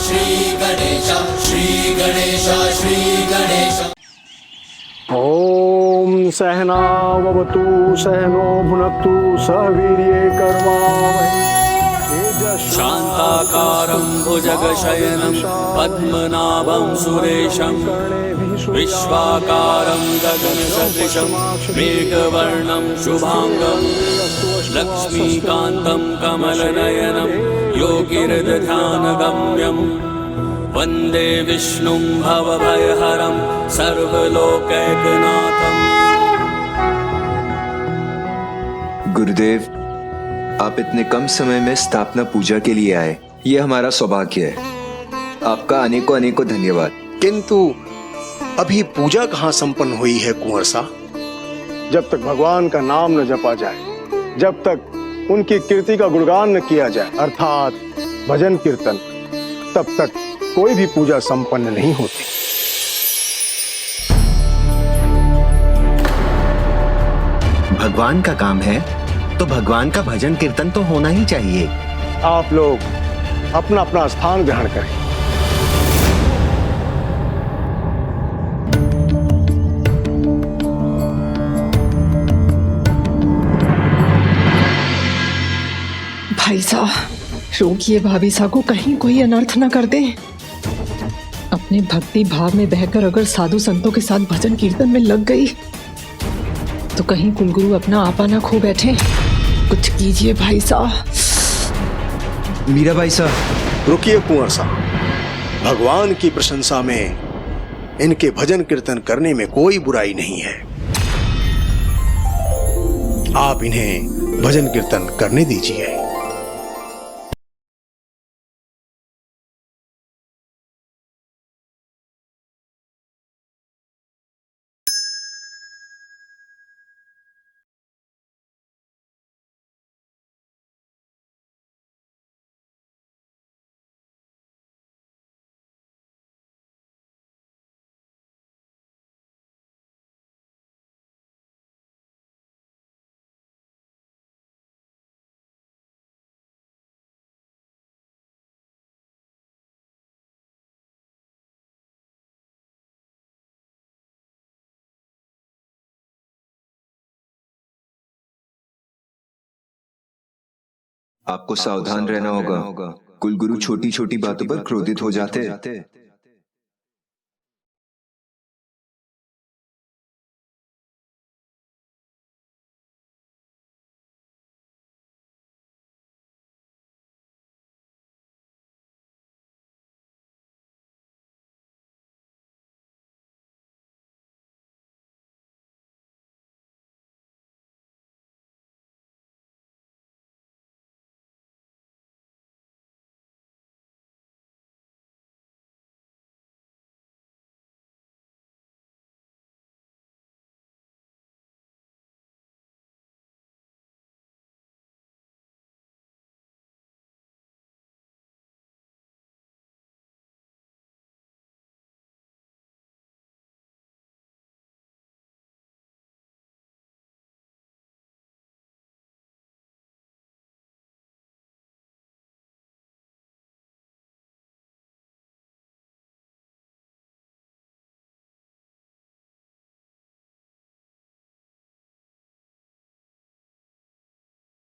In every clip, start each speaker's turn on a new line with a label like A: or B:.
A: श्री गणेश, श्री गणेश, श्री गणेश।
B: ओम सहनावतु सहनो भुनक्तु सह वीर्ये कर्मावहै
A: शान्ताकारं भुजगशयनं पद्मनाभं सुरेशं विश्वाकारं गगनसदृशं मेघवर्णं शुभांगं लक्ष्मीकान्तं कमलनयनं योगिर्ध्यानगम्यं वन्दे विष्णुं भवभयहरं सर्वलोकैकनाथम्।
C: गुरुदेव, आप इतने कम समय में स्थापना पूजा के लिए आए, ये हमारा सौभाग्य है। आपका अनेकों अनेकों धन्यवाद।
D: किंतु अभी पूजा कहाँ संपन्न हुई है कुंवर सा?
B: जब तक भगवान का नाम न जपा जाए, जब तक उनकी कीर्ति का गुणगान न किया जाए, अर्थात भजन कीर्तन, तब तक कोई भी पूजा संपन्न नहीं होती।
E: भगवान का काम है तो भगवान का भजन कीर्तन तो होना ही चाहिए।
B: आप लोग अपना अपना स्थान ग्रहण करें।
F: भाई साहब, रोकिए भाभी साहब को, कहीं कोई अनर्थ न कर दे। अपने भक्ति भाव में बहकर अगर साधु संतों के साथ भजन कीर्तन में लग गई तो कहीं कुलगुरु अपना आपा ना खो बैठे। कुछ कीजिए भाई साहब।
C: मीरा भाई साहब,
D: रुकिए कुंवर सा, भगवान की प्रशंसा में इनके भजन कीर्तन करने में कोई बुराई नहीं है। आप इन्हें भजन कीर्तन करने दीजिए।
C: आपको सावधान रहना होगा। कुलगुरु छोटी छोटी बातों पर क्रोधित हो जाते।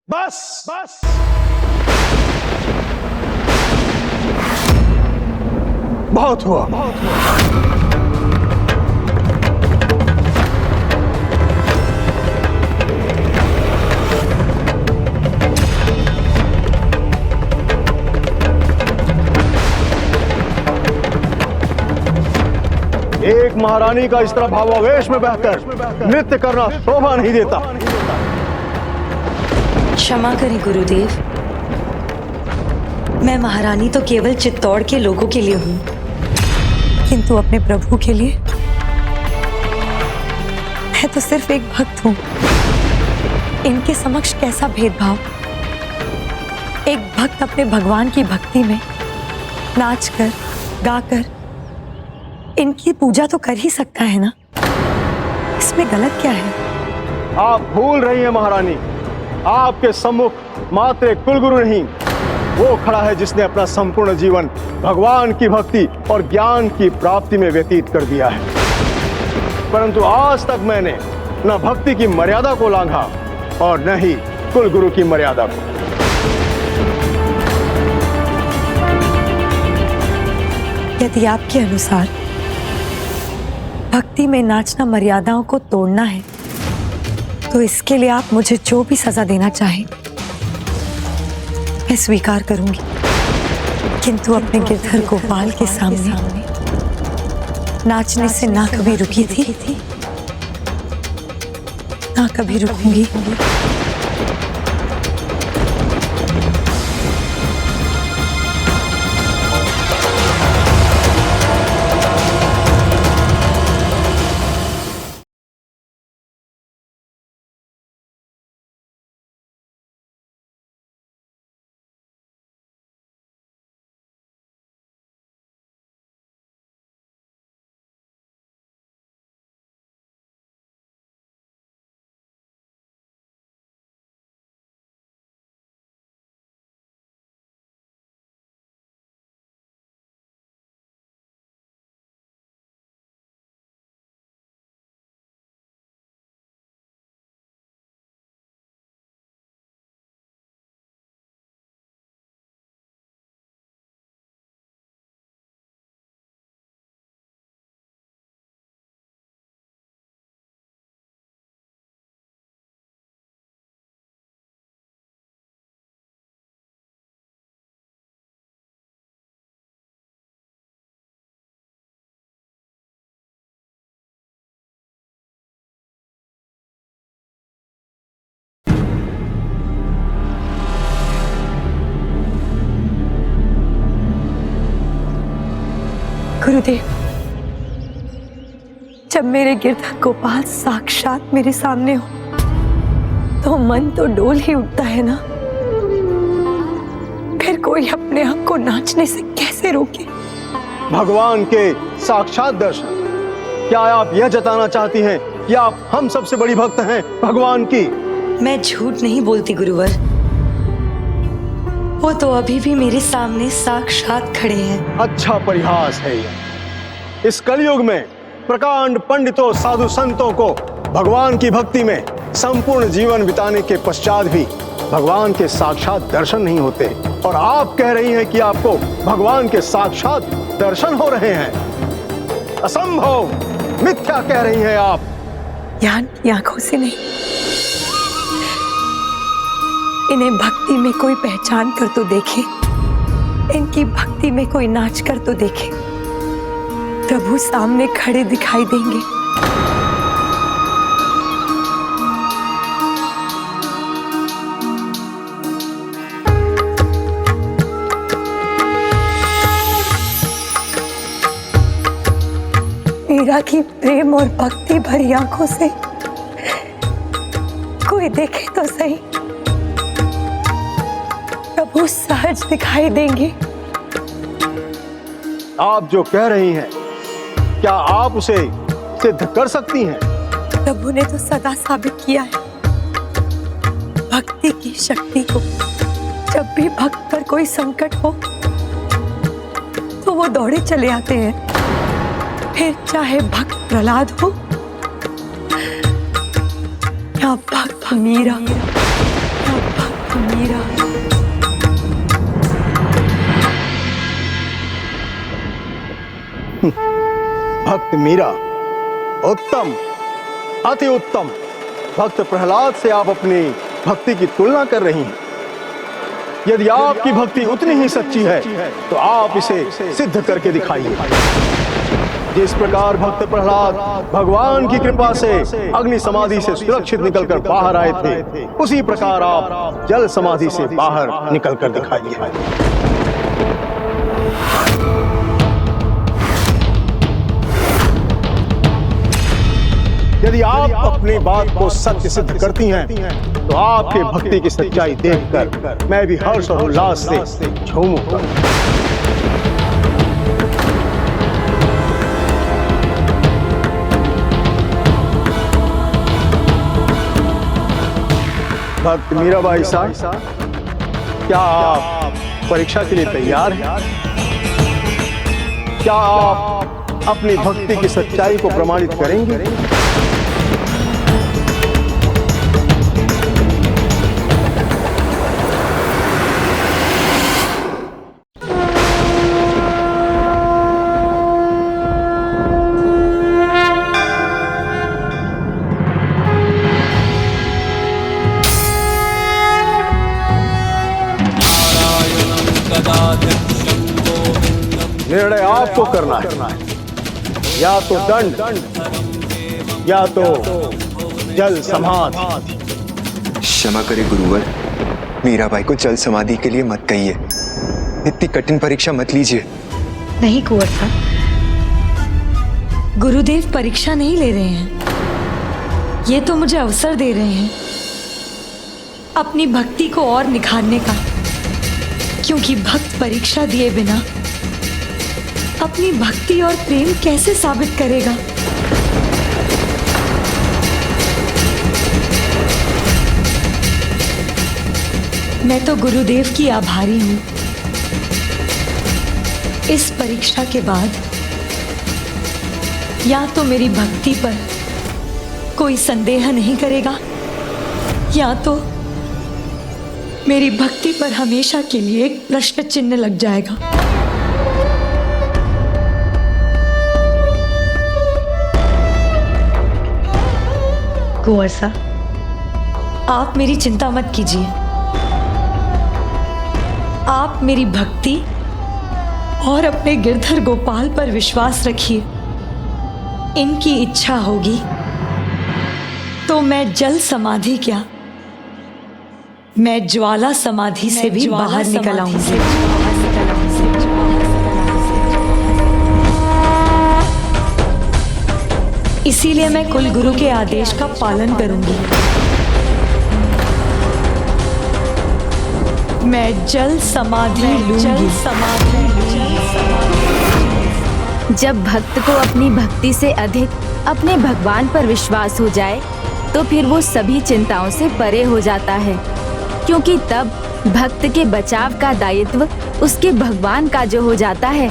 B: बस बस, बहुत हुआ, बहुत हुआ। एक महारानी का इस तरह भावावेश में बहकर नृत्य करना शोभा नहीं देता।
G: क्षमा करें गुरुदेव, मैं महारानी तो केवल चित्तौड़ के लोगों के लिए हूँ, किंतु अपने प्रभु के लिए मैं तो सिर्फ एक भक्त हूँ। इनके समक्ष कैसा भेदभाव। एक भक्त अपने भगवान की भक्ति में नाचकर गाकर इनकी पूजा तो कर ही सकता है ना, इसमें गलत क्या है?
B: आप भूल रही हैं महारानी, आपके सम्मुख मात्र एक कुलगुरु नहीं वो खड़ा है जिसने अपना संपूर्ण जीवन भगवान की भक्ति और ज्ञान की प्राप्ति में व्यतीत कर दिया है, परंतु आज तक मैंने न भक्ति की मर्यादा को लांघा और न ही कुल गुरु की मर्यादा को।
G: यदि आपके अनुसार भक्ति में नाचना मर्यादाओं को तोड़ना है, तो इसके लिए आप मुझे जो भी सजा देना चाहें मैं स्वीकार करूंगी, किंतु अपने गिरधर गोपाल के सामने नाचने से ना कभी रुकी थी, ना कभी रुकूंगी। गुरुदेव, जब मेरे गिरधर गोपाल साक्षात मेरे सामने हो तो मन तो डोल ही उठता है ना। फिर कोई अपने आप को नाचने से कैसे रोके?
B: भगवान के साक्षात दर्शन, क्या आप यह जताना चाहती हैं कि आप हम सबसे बड़ी भक्त हैं भगवान की?
G: मैं झूठ नहीं बोलती गुरुवर, वो तो अभी भी मेरे सामने साक्षात खड़े हैं।
B: अच्छा परिहास है यह। इस कलयुग में प्रकांड पंडितों साधु संतों को भगवान की भक्ति में संपूर्ण जीवन बिताने के पश्चात भी भगवान के साक्षात दर्शन नहीं होते, और आप कह रही हैं कि आपको भगवान के साक्षात दर्शन हो रहे हैं। असंभव, मिथ्या कह रही हैं आप।
G: ज्ञान की आंखों से नहीं, इन्हें भक्ति में कोई पहचान कर तो देखे, इनकी भक्ति में कोई नाच कर तो देखे, प्रभु सामने खड़े दिखाई देंगे। मीरा की प्रेम और भक्ति भरी आंखों से कोई देखे तो सही, प्रभु सहज दिखाई देंगे।
B: आप जो कह रही हैं, क्या आप उसे सिद्ध कर सकती हैं?
G: प्रभु ने तो सदा साबित किया है भक्ति की शक्ति को। जब भी भक्त पर कोई संकट हो तो वो दौड़े चले आते हैं, फिर चाहे भक्त प्रहलाद हो या भक्त मीरा, या भक्त मीरा।
B: भक्त मीरा, उत्तम, अति उत्तम। भक्त प्रहलाद से आप अपनी भक्ति की तुलना कर रही हैं। यदि आपकी भक्ति उतनी ही सच्ची है तो आप इसे सिद्ध करके दिखाइए। जिस प्रकार भक्त प्रहलाद भगवान की कृपा से अग्नि समाधि से सुरक्षित निकलकर बाहर आए थे, उसी प्रकार आप जल समाधि से बाहर निकलकर दिखाइए। यदि आप अपनी बात को सत्य सिद्ध करती हैं तो आपके भक्ति की सच्चाई देखकर मैं भी हर्ष और उल्लास से झूमूंगा। भक्त मीराबाई साहब, क्या आप परीक्षा के लिए तैयार हैं? क्या आप अपनी भक्ति की सच्चाई को प्रमाणित करेंगे? निर्णय आपको करना है, या तो दंड या तो जल समाधि।
C: क्षमा करे गुरुवर, मीराबाई को जल समाधि के लिए मत कहिए। इतनी कठिन परीक्षा मत लीजिए।
G: नहीं कुंवर साहब, गुरुदेव परीक्षा नहीं ले रहे हैं, ये तो मुझे अवसर दे रहे हैं अपनी भक्ति को और निखारने का। क्योंकि भक्त परीक्षा दिए बिना अपनी भक्ति और प्रेम कैसे साबित करेगा? मैं तो गुरुदेव की आभारी हूं। इस परीक्षा के बाद या तो मेरी भक्ति पर कोई संदेह नहीं करेगा, या तो मेरी भक्ति पर हमेशा के लिए एक प्रश्न चिन्ह लग जाएगा। कुंवर साहब, आप मेरी चिंता मत कीजिए। आप मेरी भक्ति और अपने गिरधर गोपाल पर विश्वास रखिए। इनकी इच्छा होगी तो मैं जल समाधि क्या, मैं ज्वाला समाधि से भी बाहर निकल आऊंगी। इसीलिए मैं कुलगुरु के आदेश का पालन करूंगी। मैं जल समाधि लूंगी।
H: जब भक्त को अपनी भक्ति से अधिक अपने भगवान पर विश्वास हो जाए तो फिर वो सभी चिंताओं से परे हो जाता है, क्योंकि तब भक्त के बचाव का दायित्व उसके भगवान का जो हो जाता है।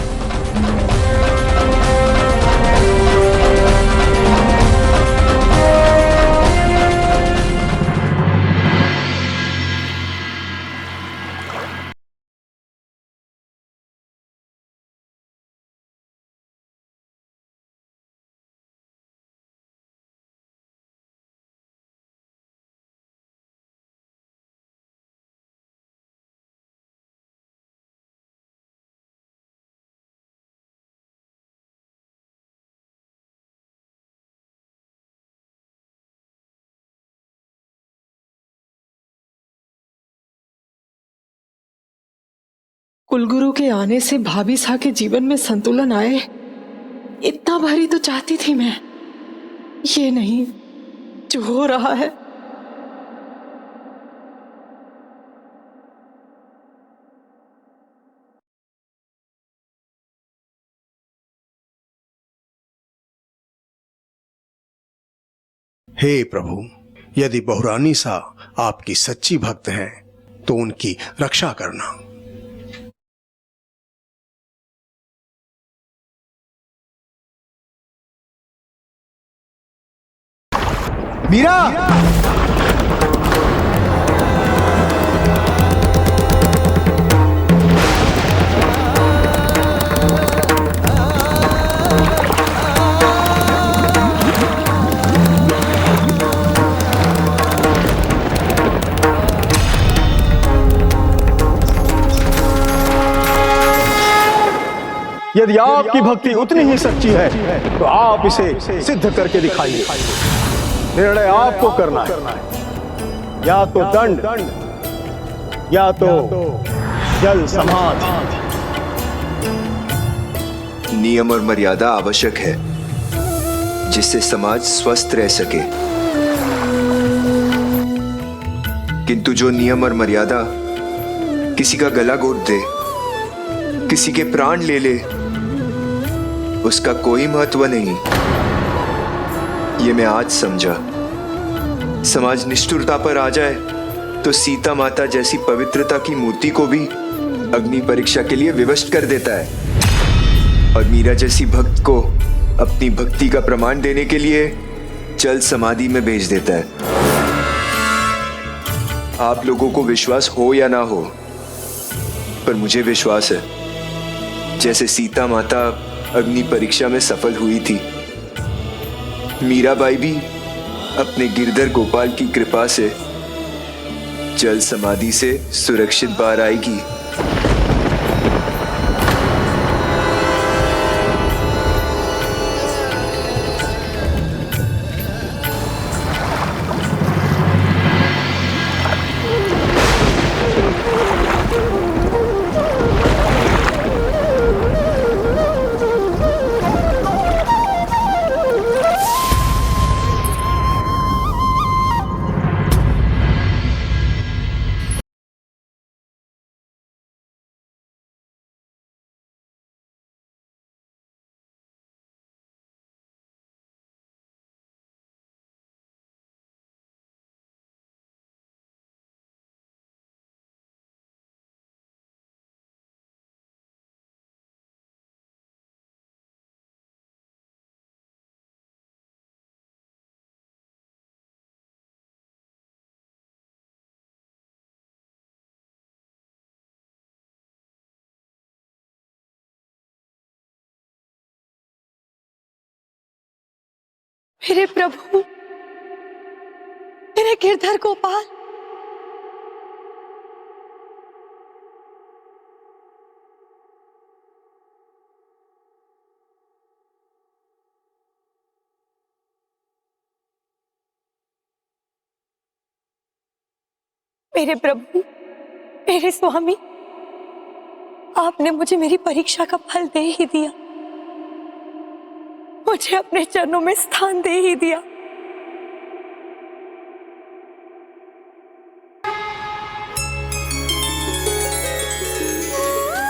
F: कुलगुरु के आने से भाभी सा के जीवन में संतुलन आए, इतना भरी तो चाहती थी मैं। ये नहीं जो हो रहा है।
D: हे प्रभु, यदि बहुरानी सा आपकी सच्ची भक्त हैं तो उनकी रक्षा करना।
B: मीरा, यदि आपकी भक्ति उतनी ही सच्ची है तो आप इसे सिद्ध करके दिखाइए। निर्णय आपको करना है, या तो दंड या तो जल समाधि।
C: नियम और मर्यादा आवश्यक है जिससे समाज स्वस्थ रह सके, किंतु जो नियम और मर्यादा किसी का गला घोट दे, किसी के प्राण ले ले, उसका कोई महत्व नहीं। ये मैं आज समझा। समाज निष्ठुरता पर आ जाए तो सीता माता जैसी पवित्रता की मूर्ति को भी अग्नि परीक्षा के लिए विवश कर देता है और मीरा जैसी भक्त को अपनी भक्ति का प्रमाण देने के लिए जल समाधि में भेज देता है। आप लोगों को विश्वास हो या ना हो, पर मुझे विश्वास है, जैसे सीता माता अग्नि परीक्षा में सफल हुई थी, मीराबाई भी अपने गिरधर गोपाल की कृपा से जल समाधि से सुरक्षित बाहर आएगी।
G: मेरे प्रभु, मेरे गिरधर गोपाल, मेरे प्रभु, मेरे स्वामी, आपने मुझे मेरी परीक्षा का फल दे ही दिया, मुझे अपने चरणों में स्थान दे ही दिया।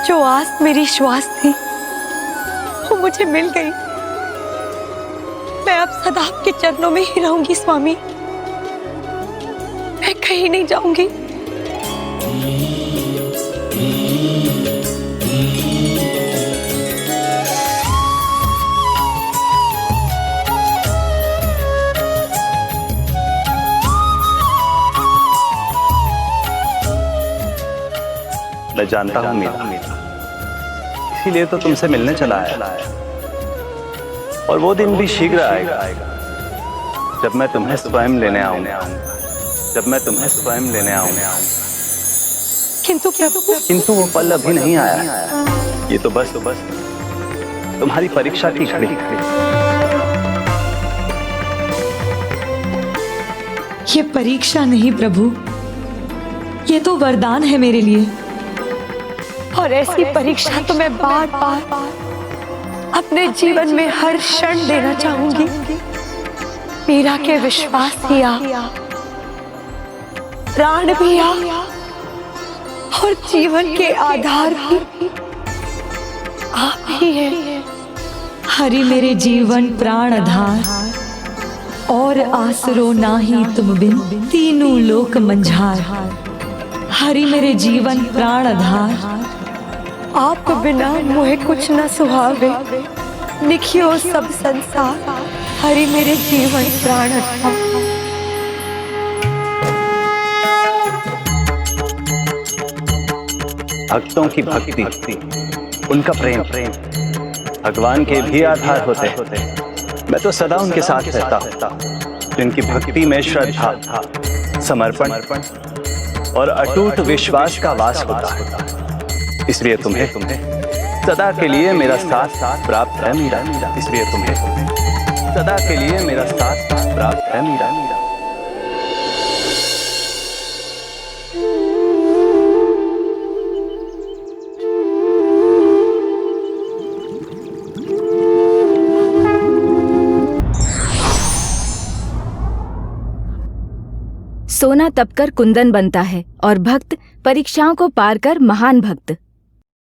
G: जो आस मेरी श्वास थी वो मुझे मिल गई। मैं अब सदा आपके चरणों में ही रहूंगी स्वामी, मैं कहीं नहीं जाऊंगी।
I: मैं जानता हूँ मीरा, इसीलिए तो तुमसे मिलने चला आया। और वो दिन भी शीघ्र आएगा जब मैं तुम्हें स्वयं लेने आऊंगा, जब मैं तुम्हें स्वयं लेने आऊंगा।
G: किंतु प्रभु,
I: किंतु वो पल अभी नहीं आया। ये तो बस तुम्हारी परीक्षा की घड़ी।
G: ये परीक्षा नहीं प्रभु, ये तो वरदान है मेरे लिए। और ऐसी परीक्षा तो मैं बार बार अपने जीवन में हर क्षण देना चाहूंगी। मीरा के विश्वास किया, प्राण भी आ, और जीवन के आधार भी आप ही हैं। हरि मेरे जीवन प्राण आधार, और आसरो नाही तुम बिन, तीनों लोक मंझार। हरि मेरे जीवन प्राण आधार, आप बिना मुझे कुछ न सुहावे। निखियो सब संसार, हरि मेरे जीवन प्राण आधार।
I: भक्तों की भक्ति, उनका प्रेम भगवान के भी आधार होते। मैं तो सदा उनके साथ रहता हूँ। जिनकी भक्ति में श्रद्धा, समर्पण और अटूट विश्वास का वास होता है। इसलिए तुम्हें सदा के लिए मेरा साथ प्राप्त है मीरा। इसलिए तुम्हें सदा के लिए मेरा साथ प्राप्त है मीरा।
H: सोना तपकर कुंदन बनता है और भक्त परीक्षाओं को पार कर महान भक्त।